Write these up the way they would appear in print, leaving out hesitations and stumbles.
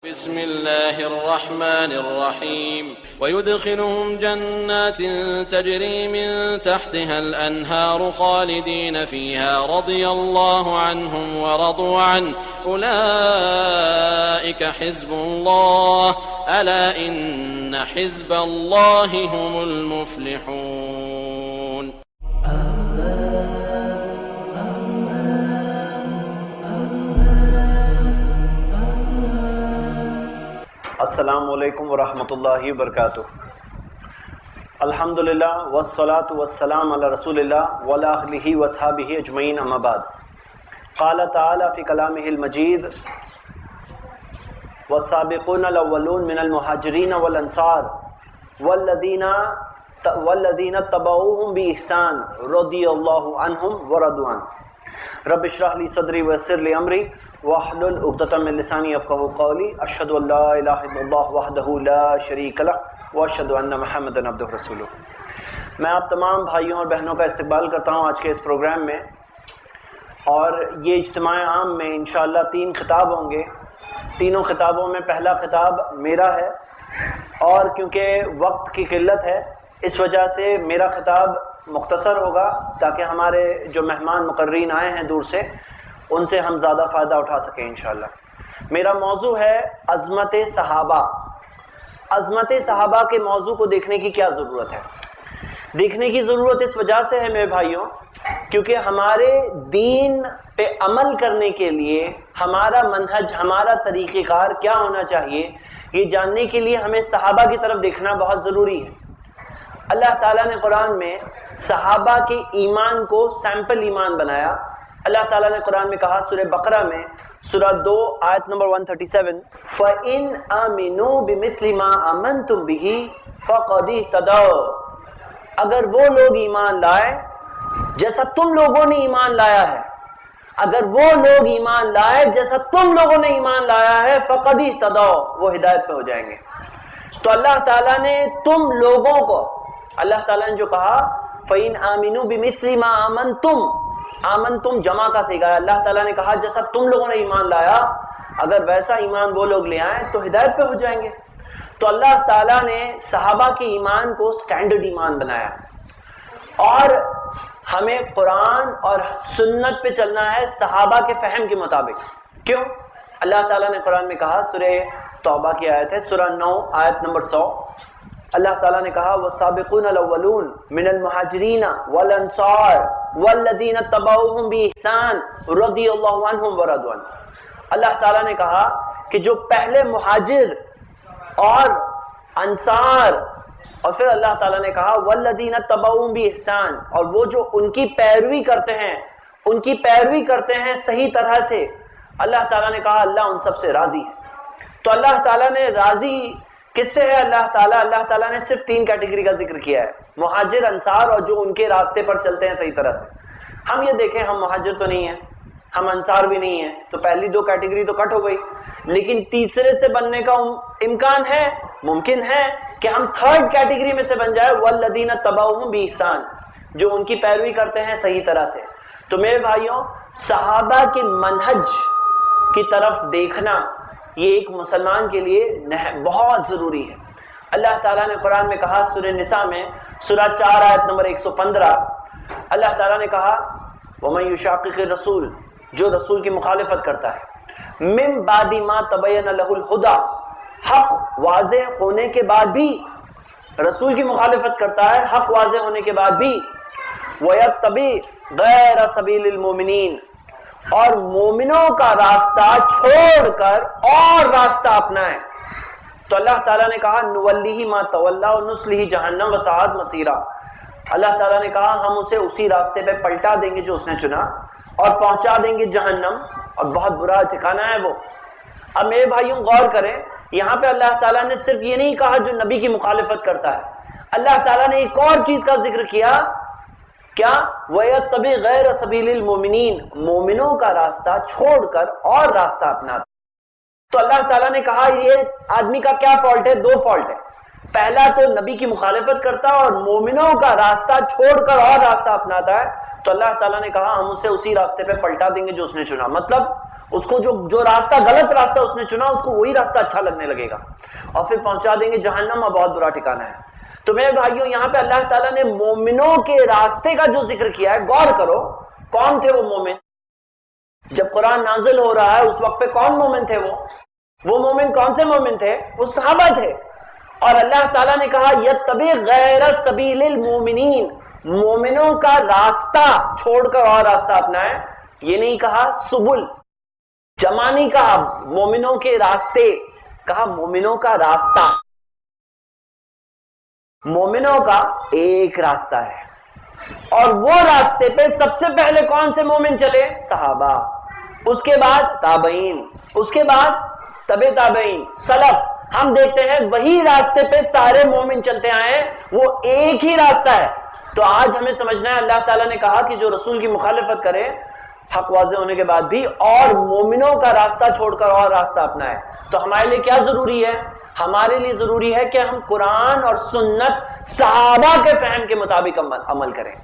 بسم الله الرحمن الرحيم ويدخلهم جنات تجري من تحتها الأنهار خالدين فيها رضي الله عنهم ورضوا عنه أولئك حزب الله ألا إن حزب الله هم المفلحون. السلام علیکم ورحمۃ اللہ وبرکاتہ. الحمدللہ والصلاة والسلام علی رسول اللہ وعلی آلہ وصحبہ اجمعین اما بعد. قال تعالی فی کلامہ المجید والسابقون الاولون من المہاجرین والانصار والذین اتبعوہم بإحسان رضی اللہ عنہم ورضوا عنہ. رب اشرح لی صدری ویسر لی امری واحلل عقدۃ من لسانی یفقهوا قولی. اشہد ان لا الہ الا اللہ وحدہ لا شریک لہ واشہد ان محمدا عبدہ رسولہ. میں آپ تمام بھائیوں اور بہنوں کا استقبال کرتا ہوں آج کے اس پروگرام میں، اور یہ اجتماع عام میں انشاءاللہ 3 خطاب ہوں گے. تینوں خطابوں میں پہلا خطاب میرا ہے، اور کیونکہ وقت کی قلت ہے اس وجہ سے میرا خطاب مختصر ہوگا تاکہ ہمارے جو مہمان مقررین آئے ہیں دور سے ان سے ہم زیادہ فائدہ اٹھا سکیں انشاءاللہ. میرا موضوع ہے عظمت صحابہ. عظمت صحابہ کے موضوع کو دیکھنے کی کیا ضرورت ہے؟ دیکھنے کی ضرورت اس وجہ سے ہے میرے بھائیوں کیونکہ ہمارے دین پہ عمل کرنے کے لیے ہمارا منہج، ہمارا طریقہ کار کیا ہونا چاہیے، یہ جاننے کے لیے ہمیں صحابہ کی طرف دیکھنا بہت ضروری ہے. اللہ تعالیٰ نے قرآن میں صحابہ کے ایمان کو سیمپل ایمان بنایا. اللہ تعالیٰ نے قرآن میں کہا سورہ بقرہ میں سورہ 2 آیت نمبر 137 فَإِنْ آمِنُوا بِمِثْلِ مَا آمَنْتُمْ بِهِ فَقَدِ اهْتَدَوْا. اگر وہ لوگ ایمان لائے جیسا تم لوگوں نے ایمان لایا ہے، اگر وہ لوگ ایمان لائے جیسا تم لوگوں نے ایمان لایا ہے فَقَدِ اهْتَدَوْا، وہ ہدایت پہ ہو جائیں گے. تو اللہ تعالیٰ نے تم لوگوں کو، اللہ تعالیٰ نے جو کہا فَإِنْ آمِنُوا بِمِثْلِ مَا آمَنْتُمْ، آمنتم جمع کا صیغہ ہے. اللہ تعالیٰ نے کہا جیسا تم لوگوں نے ایمان لایا اگر ویسا ایمان وہ لوگ لے آئیں تو ہدایت پہ ہو جائیں گے. تو اللہ تعالیٰ نے صحابہ کے ایمان کو سٹینڈرڈ ایمان بنایا، اور ہمیں قرآن اور سنت پہ چلنا ہے صحابہ کے فہم کے مطابق. کیوں؟ اللہ تعالیٰ نے قرآن میں کہا سورہ توبہ کی آیت ہے سورہ 9 آیت نمبر 100. اللہ تعالیٰ نے کہا والسابقون الاولون من المہاجرین والانصار والذین اتبعوہم بإحسان رضی اللہ عنہم ورضوا عنہ. اللہ تعالیٰ نے کہا کہ جو پہلے مہاجر اور انصار، اور پھر اللہ تعالیٰ نے کہا والذین اتبعوہم بإحسان، اور وہ جو ان کی پیروی کرتے ہیں، ان کی پیروی کرتے ہیں صحیح طرح سے، اللہ تعالیٰ نے کہا اللہ ان سب سے راضی ہے. تو اللہ تعالیٰ نے راضی کس سے ہے؟ اللہ تعالیٰ نے صرف 3 کیٹیگری کا ذکر کیا ہے، مہاجر، انصار اور جو ان کے راستے پر چلتے ہیں صحیح طرح سے. ہم یہ دیکھیں ہم مہاجر تو نہیں ہیں، ہم انصار بھی نہیں ہیں، تو پہلی 2 کیٹیگری تو کٹ ہو گئی. لیکن تیسرے سے بننے کا امکان ہے، ممکن ہے کہ ہم 3rd کیٹیگری میں سے بن جائے والذین اتبعوہم بإحسان، جو ان کی پیروی کرتے ہیں صحیح طرح سے. تو میرے بھائیوں صحابہ کے منہج کی طرف دیکھنا یہ ایک مسلمان کے لیے بہت ضروری ہے. اللہ تعالیٰ نے قرآن میں کہا سورہ نساء میں سورہ 4 آیت نمبر 115 اللہ تعالیٰ نے کہا وَمَن يُشَاقِقِ الرَّسُولِ، جو رسول کی مخالفت کرتا ہے، مِن بَعْدِ مَا تَبَيَّنَ لَهُ الْهُدَى، حق واضح ہونے کے بعد بھی رسول کی مخالفت کرتا ہے، حق واضح ہونے کے بعد بھی وَيَتَّبِعْ غَيْرَ سَبِيلِ الْمُؤْمِنِينَ، اور مومنوں کا راستہ چھوڑ کر اور راستہ اپنائیں، تو اللہ تعالیٰ نے کہا نُوَلِّهِ مَا تَوَلَّى وَنُصْلِهِ جَهَنَّمَ وَسَاءَتْ مَصِيرًا. اللہ تعالیٰ نے کہا ہم اسے اسی راستے پہ پلٹا دیں گے جو اس نے چنا، اور پہنچا دیں گے جہنم، اور بہت برا ٹھکانہ ہے وہ. اب میرے بھائیوں غور کریں، یہاں پہ اللہ تعالیٰ نے صرف یہ نہیں کہا جو نبی کی مخالفت کرتا ہے، اللہ تعالیٰ نے ایک اور چیز کا ذکر کیا، کیا؟ وَيَتَّبِعْ غَيْرَ سَبِيلِ الْمُؤْمِنِينَ، مومنوں کا راستہ چھوڑ کر اور راستہ اپناتا. تو اللہ تعالیٰ نے کہا یہ آدمی کا کیا فالٹ ہے؟ 2 فالٹ ہے. پہلا تو نبی کی مخالفت کرتا اور مومنوں کا راستہ چھوڑ کر اور راستہ اپناتا ہے، تو تو اللہ تعالیٰ نے کہا ہم اسے اسی راستے پہ پلٹا دیں گے جو اس نے چنا. مطلب اس کو جو راستہ غلط راستہ اس نے چنا اس کو وہی راستہ اچھا لگنے لگے گا اور پھر پہنچا دیں گے جہنم اور بہت برا ٹھکانہ ہے. تو میرے بھائیوں یہاں پہ اللہ تعالیٰ نے مومنوں کے راستے کا جو ذکر کیا ہے غور کرو. کون تھے وہ مومن؟ جب قرآن نازل ہو رہا ہے اس وقت پہ کون مومن تھے؟ وہ مومن کون سے مومن تھے؟ وہ صحابہ تھے. اور اللہ تعالیٰ نے کہا یتبع غیر سبیل المومنین، مومنوں کا راستہ چھوڑ کر اور راستہ اپنائے. یہ نہیں کہا سبل، جمع نہیں کہا مومنوں کے راستے، کہا مومنوں کا راستہ. مومنوں کا ایک راستہ ہے اور وہ راستے پہ سب سے پہلے کون سے مومن چلے؟ صحابہ. اس کے بعد تابعین، اس کے بعد تبع تابعین، سلف. ہم دیکھتے ہیں وہی راستے پہ سارے مومن چلتے آئے، وہ ایک ہی راستہ ہے. تو آج ہمیں سمجھنا ہے اللہ تعالیٰ نے کہا کہ جو رسول کی مخالفت کرے حق واضح ہونے کے بعد بھی اور مومنوں کا راستہ چھوڑ کر اور راستہ اپنائے. تو ہمارے لیے کیا ضروری ہے؟ ہمارے لیے ضروری ہے کہ ہم قرآن اور سنت صحابہ کے فہم کے مطابق عمل کریں.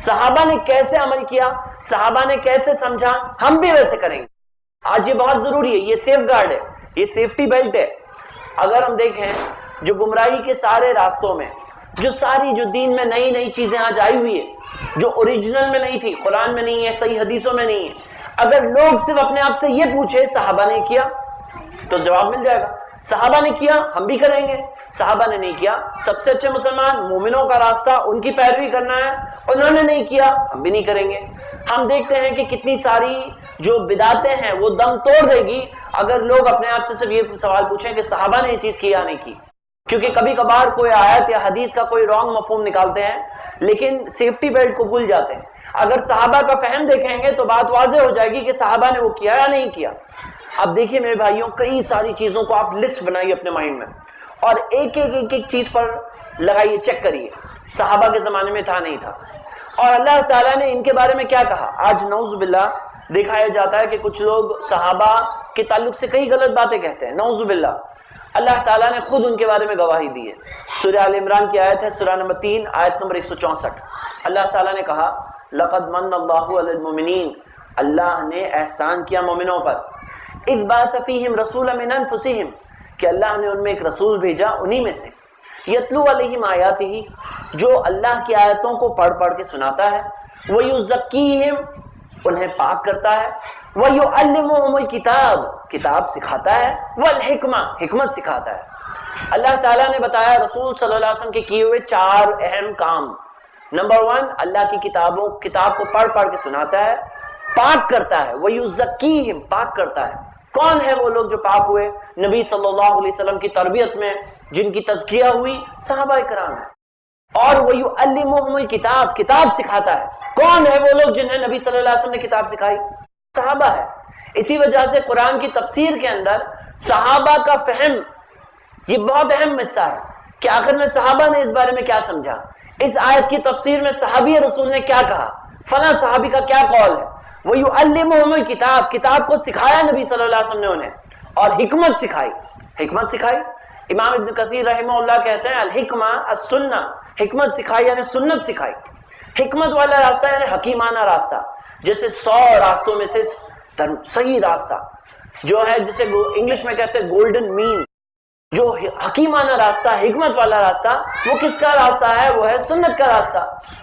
صحابہ نے کیسے عمل کیا، صحابہ نے کیسے سمجھا، ہم بھی ویسے کریں گے. آج یہ بہت ضروری ہے، یہ سیف گارڈ ہے، یہ سیفٹی بیلٹ ہے. اگر ہم دیکھیں جو گمراہی کے سارے راستوں میں جو دین میں نئی نئی چیزیں آج آئی ہوئی ہے جو اوریجنل میں نہیں تھی، قرآن میں نہیں ہے، صحیح حدیثوں میں نہیں ہے، اگر لوگ صرف اپنے آپ سے یہ پوچھے صحابہ نے کیا تو جواب مل جائے گا. صحابہ نے کیا ہم بھی کریں گے، صحابہ نے نہیں کیا. سب سے اچھے مسلمان مومنوں کا راستہ ان کی پیروی کرنا ہے، انہوں نے نہیں کیا ہم بھی نہیں کریں گے. ہم دیکھتے ہیں کہ کتنی ساری جو بدعتیں ہیں وہ دم توڑ دے گی اگر لوگ اپنے آپ سے صرف یہ سوال پوچھیں کہ صحابہ نے یہ چیز کی یا نہیں کی. کیونکہ کبھی کبھار کوئی آیت یا حدیث کا کوئی رانگ مفہوم نکالتے ہیں لیکن سیفٹی بیلٹ کو بھول جاتے ہیں. اگر صحابہ کا فہم دیکھیں گے تو بات واضح ہو جائے گی کہ صحابہ نے وہ کیا یا نہیں کیا. اب دیکھیے میرے بھائیوں کئی ساری چیزوں کو آپ لسٹ بنائیے اپنے مائنڈ میں اور ایک ایک چیز پر لگائیے، چیک کریے صحابہ کے زمانے میں تھا نہیں تھا اور اللہ تعالیٰ نے ان کے بارے میں کیا کہا. آج نعوذ باللہ دکھایا جاتا ہے کہ کچھ لوگ صحابہ کے تعلق سے کئی غلط باتیں کہتے ہیں، نعوذ باللہ. اللہ تعالیٰ نے خود ان کے بارے میں گواہی دی ہے. سورہ آل عمران کی آیت ہے، سورہ نمبر 3 آیت نمبر 164. اللہ تعالیٰ نے کہا لقد من اللہ علی المؤمنین، اللہ نے احسان کیا مومنوں پر، اذ بعث فیہم رسولا من انفسہم، کہ اللہ نے ان میں ایک رسول بھیجا انہی میں سے، یتلو علیہم آیاتہ، جو اللہ کی آیتوں کو پڑھ پڑھ کے سناتا ہے، ویزکیہم، انہیں پاک کرتا ہے، وَيُعَلِّمُهُمُ الْكِتَابَ، کتاب سکھاتا ہے، وَالْحِکْمَةَ، حکمت سکھاتا ہے. اللہ تعالیٰ نے بتایا رسول صلی اللہ علیہ وسلم کے کیے ہوئے 4 اہم کام. نمبر 1 اللہ کی کتاب کو پڑھ پڑھ کے سناتا ہے، پاک کرتا ہے، وَيُزَكِّيهِمْ، پاک کرتا ہے. کون ہے وہ لوگ جو پاک ہوئے؟ نبی صلی اللہ علیہ وسلم کی تربیت میں جن کی تزکیہ ہوئی صحابہ کرام ہے. اور وَيُعَلِّمُهُمُ الْكِتَابَ، کتاب سکھاتا ہے. کون ہے وہ لوگ جنہیں نبی صلی اللہ علیہ وسلم نے کتاب سکھائی؟ صحابہ ہے. اسی وجہ سے قرآن کی تفسیر کے اندر صحابہ کا فہم یہ بہت اہم حصہ ہے کہ آخر میں صحابہ نے اس بارے میں کیا سمجھا، اس آیت کی تفسیر میں صحابی رسول نے کیا کہا، فلاں صحابی کا کیا قول ہے. وَيُعَلِّمُهُمُ الْكِتَابَ، کتاب کو سکھایا نبی صلی اللہ علیہ وسلم نے انہیں، اور حکمت سکھائی. حکمت سکھائی. امام ابن کثیر رحمہ اللہ کہتے ہیں الحکمہ السنہ، حکمت سکھائی یعنی سنت سکھائی. حکمت والا راستہ یعنی حکیمانہ راستہ، جیسے 100 راستوں میں سے صحیح راستہ جو ہے جسے انگلش میں کہتے ہیں گولڈن مین، جو حکیمانہ راستہ، حکمت والا راستہ، وہ کس کا راستہ ہے؟ وہ ہے سنت کا راستہ،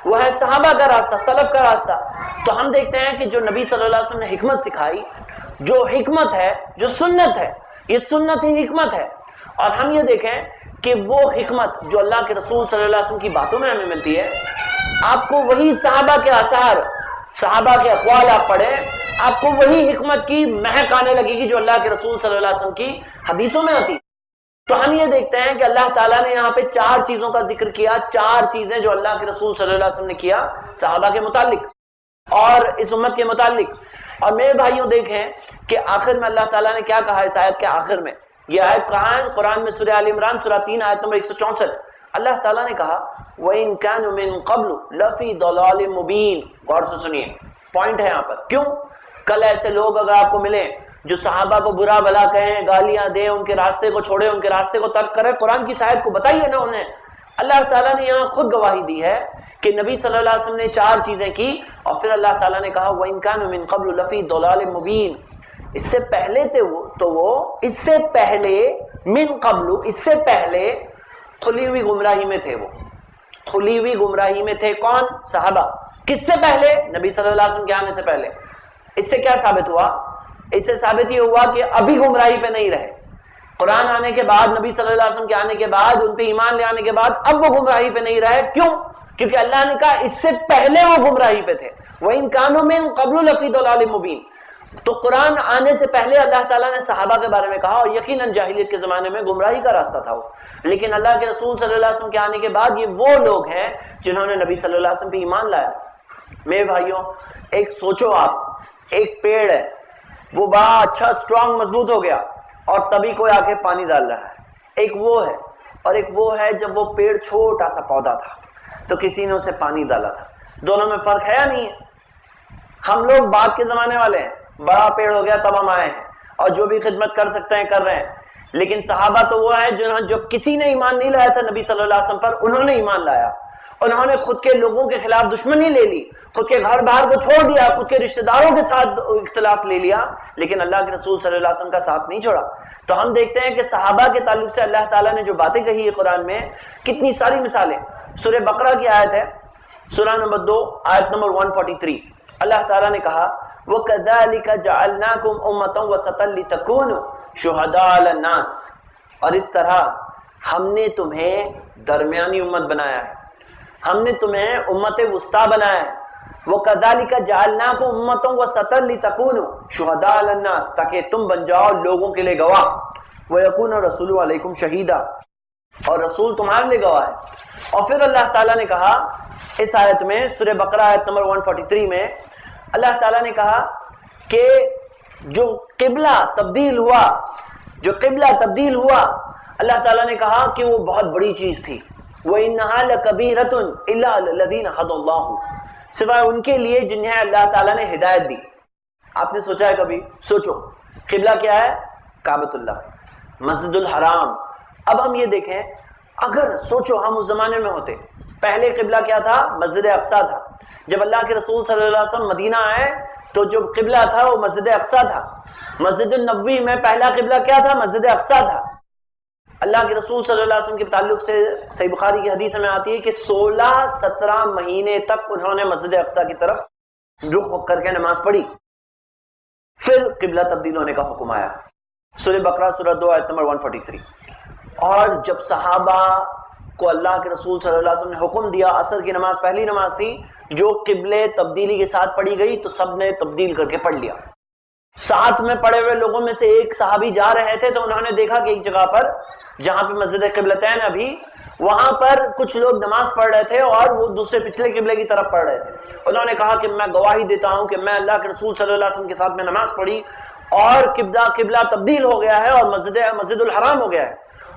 وہ ہے صحابہ کا راستہ، سلف کا راستہ. تو ہم دیکھتے ہیں کہ جو نبی صلی اللہ علیہ وسلم نے حکمت سکھائی، جو حکمت ہے، جو سنت ہے، یہ سنت ہی حکمت ہے. اور ہم یہ دیکھیں کہ وہ حکمت جو اللہ کے رسول صلی اللہ علیہ وسلم کی باتوں میں ہمیں ملتی ہے، آپ کو وہی صحابہ کے آثار، صحابہ کے اقوال آپ پڑھیں، آپ کو وہی حکمت کی مہک آنے لگے گی جو اللہ کے رسول صلی اللہ علیہ وسلم کی حدیثوں میں آتی. تو ہم یہ دیکھتے ہیں کہ اللہ تعالیٰ نے یہاں پہ 4 چیزوں کا ذکر کیا، 4 چیزیں جو اللہ کے رسول صلی اللہ علیہ وسلم نے کیا صحابہ کے متعلق اور اس امت کے متعلق. اور میرے بھائیوں دیکھیں کہ آخر میں اللہ تعالیٰ نے کیا کہا اس آیت کے آخر میں. یہ آیت کہاں ہے؟ قرآن میں سورہ آل عمران سورہ 3 آیت نمبر 164. اللہ تعالیٰ نے کہا وَإِن كَانُوا مِن قَبْلُ لَفِي ضَلَالٍ مُبِينٍ. غور سے سنیے، پوائنٹ ہے یہاں پر. کیوں؟ کل ایسے لوگ اگر آپ کو ملیں جو صحابہ کو برا بھلا کہیں، گالیاں دیں، ان کے راستے کو چھوڑے، ان کے راستے کو ترک کرے، قرآن کی آیت کو بتائیے نا انہیں. اللہ تعالیٰ نے یہاں خود گواہی دی ہے کہ نبی صلی اللہ علیہ وسلم نے 4 چیزیں کی اور پھر اللہ تعالیٰ نے کہا وَإِن كَانُوا مِن قَبْلُ لَفِي ضَلَالٍ مُبِينٍ، اس سے پہلے تھے اس سے پہلے من قبل، اس سے پہلے کھلی ہوئی گمراہی میں تھے، وہ کھلی ہوئی گمراہی میں تھے۔ کون؟ صحابہ۔ کس سے پہلے؟ نبی صلی اللہ علیہ وسلم کے آنے سے پہلے۔ اس سے کیا ثابت ہوا؟ اس سے ثابت یہ ہوا کہ ابھی گمراہی پہ نہیں رہے، قرآن آنے کے بعد، نبی صلی اللہ علیہ وسلم کے آنے کے بعد، ان پہ ایمان لے آنے کے بعد اب وہ گمراہی پہ نہیں رہے۔ کیوں؟ کیونکہ اللہ نے کہا اس سے پہلے وہ گمراہی پہ تھے۔ وَإِن كَانُوا مِن قَبْلُ لَفِي ضَلَالٍ مُبِينٍ، تو قرآن آنے سے پہلے اللہ تعالیٰ نے صحابہ کے بارے میں کہا، اور یقیناً جاہلیت کے زمانے میں گمراہی کا راستہ تھا وہ، لیکن اللہ کے رسول صلی اللہ علیہ وسلم کے آنے کے بعد یہ وہ لوگ ہیں جنہوں نے نبی صلی اللہ علیہ وسلم پہ ایمان لایا۔ میرے بھائیوں، ایک سوچو آپ، ایک پیڑ ہے، وہ بڑا اچھا اسٹرانگ مضبوط ہو گیا اور تبھی کوئی آ کے پانی ڈال رہا ہے۔ ایک وہ ہے، اور ایک وہ ہے جب وہ پیڑ چھوٹا سا پودا تھا تو کسی نے اسے پانی ڈالا تھا۔ دونوں میں فرق ہے یا نہیں ہے؟ ہم لوگ بعد کے زمانے والے ہیں، بڑا پیڑ ہو گیا تب ہم آئے ہیں، اور جو بھی خدمت کر سکتے ہیں کر رہے ہیں، لیکن صحابہ تو وہ ہیں جو کسی نے ایمان نہیں لایا تھا نبی صلی اللہ علیہ وسلم پر، انہوں نے ایمان لایا، انہوں نے خود کے لوگوں کے خلاف دشمنی لے لی، خود کے گھر بار کو چھوڑ دیا، خود کے رشتہ داروں کے ساتھ اختلاف لے لیا، لیکن اللہ کے رسول صلی اللہ علیہ وسلم کا ساتھ نہیں چھوڑا۔ تو ہم دیکھتے ہیں کہ صحابہ کے تعلق سے اللہ تعالیٰ نے جو باتیں کہی ہے قرآن میں، کتنی ساری مثالیں۔ سورہ بقرہ کی آیت ہے، سورہ نمبر 2 آیت نمبر 143، اللہ تعالیٰ نے کہا وَكَذَلِكَ جَعَلْنَاكُمْ أُمَّةً وَسَطًا لِتَكُونُوا شُهَدَاءَ عَلَى النَّاسِ، اور اس طرح ہم نے تمہیں درمیانی امت بنایا ہے، ہم نے تمہیں امت وسطیٰ بنایا ہے۔ وَكَذَلِكَ جَعَلْنَاكُمْ أُمَّةً وَسَطًا لِتَكُونُوا شُهَدَاءَ عَلَى النَّاسِ، تاکہ تم بن جاؤ لوگوں کے لیے گواہ، وَيَكُونَ الرَّسُولُ عَلَيْكُمْ شَهِيدًا، اور رسول تمہارے لیے گواہ ہے۔ اور پھر اللہ تعالیٰ نے کہا اس آیت میں، سورہ بقرہ آیت نمبر 143 میں، اللہ تعالیٰ نے کہا کہ جو قبلہ تبدیل ہوا، جو قبلہ تبدیل ہوا، اللہ تعالیٰ نے کہا کہ وہ بہت بڑی چیز تھی۔ وَإِنَّهَا لَكَبِيرَةٌ إِلَّا عَلَى الَّذِينَ هَدَى اللَّهُ، سوائے ان کے لیے جنہیں اللہ تعالیٰ نے ہدایت دی۔ آپ نے سوچا ہے کبھی؟ سوچو، قبلہ کیا ہے؟ کعبۃ اللہ، مسجد الحرام۔ اب ہم یہ دیکھیں، اگر سوچو ہم اس زمانے میں ہوتے، پہلے قبلہ کیا تھا؟ مسجد اقصیٰ تھا۔ جب اللہ کے رسول صلی اللہ علیہ وسلم مدینہ آئے تو جو قبلہ تھا وہ مسجد اقصیٰ تھا۔ مسجد النبوی میں پہلا قبلہ کیا تھا؟ مسجد اقصیٰ تھا۔ اللہ کے رسول صلی اللہ علیہ وسلم کے تعلق سے صحیح بخاری کی حدیث میں آتی ہے کہ 16-17 مہینے تک انہوں نے مسجد اقصیٰ کی طرف رخ کر کے نماز پڑھی، پھر قبلہ تبدیل ہونے کا حکم آیا۔ سورہ بقرہ سورہ 2 آیت نمبر 143۔ اور جب صحابہ کو اللہ کے رسول صلی اللہ علیہ وسلم نے حکم دیا، عصر کی نماز پہلی نماز تھی جو قبلے تبدیلی کے ساتھ پڑھی گئی، تو سب نے تبدیل کر کے پڑھ لیا۔ ساتھ میں پڑے ہوئے لوگوں میں سے ایک صحابی جا رہے تھے تو انہوں نے دیکھا کہ ایک جگہ پر جہاں پہ مسجد قبلتین ابھی، وہاں پر کچھ لوگ نماز پڑھ رہے تھے اور وہ دوسرے پچھلے قبلے کی طرف پڑھ رہے تھے۔ انہوں نے کہا کہ میں گواہی دیتا ہوں کہ میں اللہ کے رسول صلی اللہ علیہ وسلم کے ساتھ میں نماز پڑھی اور قبلہ تبدیل ہو گیا ہے اور مسجد الحرام ہو گیا ہے۔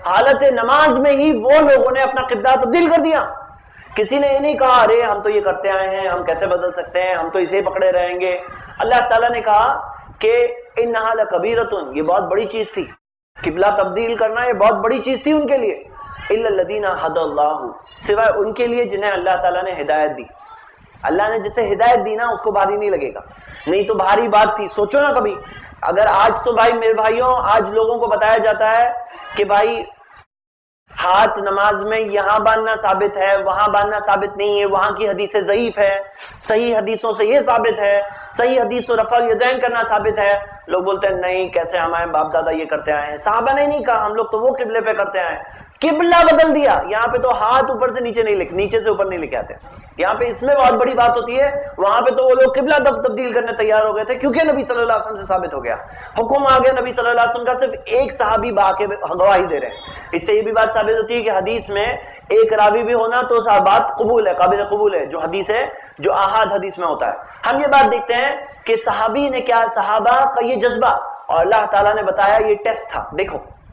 حالت نماز میں ہی وہ لوگوں نے اپنا قبلہ تبدیل کر دیا۔ کسی نے یہ نہیں کہا ارے ہم تو یہ کرتے آئے ہیں، ہم کیسے بدل سکتے ہیں، ہم تو اسے پکڑے رہیں گے۔ اللہ تعالیٰ نے کہا کہ انہا لکبیرۃ، یہ بہت بڑی چیز تھی، قبلہ تبدیل کرنا یہ بہت بڑی چیز تھی ان کے لیے۔ الا الذین ھدی اللہ، سوائے ان کے لیے جنہیں اللہ تعالیٰ نے ہدایت دی۔ اللہ نے جسے ہدایت دی نا اس کو بھاری نہیں لگے گا، نہیں تو بھاری بات تھی۔ سوچو نا کبھی، اگر آج تو بھائی میرے بھائیوں، آج لوگوں کو بتایا جاتا ہے کہ بھائی ہاتھ نماز میں یہاں باندھنا ثابت ہے، وہاں باندھنا ثابت نہیں ہے، وہاں کی حدیثیں ضعیف ہے، صحیح حدیثوں سے یہ ثابت ہے، صحیح حدیث و رفع الیدین کرنا ثابت ہے۔ لوگ بولتے ہیں نہیں، کیسے ہمارے باپ دادا یہ کرتے آئے ہیں، صحابہ نے نہیں کہا، ہم لوگ تو وہ قبلے پہ کرتے آئے ہیں۔ قبلہ بدل دیا، یہاں پہ تو ہاتھ اوپر سے نیچے نہیں نیچے سے اوپر نہیں لکھے آتے، یہاں پہ اس میں بہت بڑی بات ہوتی ہے۔ وہاں پہ تو وہ لوگ قبلہ تبدیل کرنے تیار ہو گئے تھے کیونکہ نبی صلی اللہ علیہ وسلم سے ثابت ہو گیا، حکم آ گیا نبی صلی اللہ علیہ وسلم کا، صرف ایک صحابی کے گواہی دے رہے ہیں۔ اس سے یہ بھی بات ثابت ہوتی ہے کہ حدیث میں ایک راوی بھی ہونا تو بات قبول ہے، قابل قبول ہے، جو حدیث ہے، جو احاد حدیث میں ہوتا ہے۔ ہم یہ بات دیکھتے ہیں کہ صحابی نے کیا، صحابہ کا یہ جذبہ، اور اللہ تعالیٰ نے بتایا یہ ٹیسٹ تھا۔ دیکھو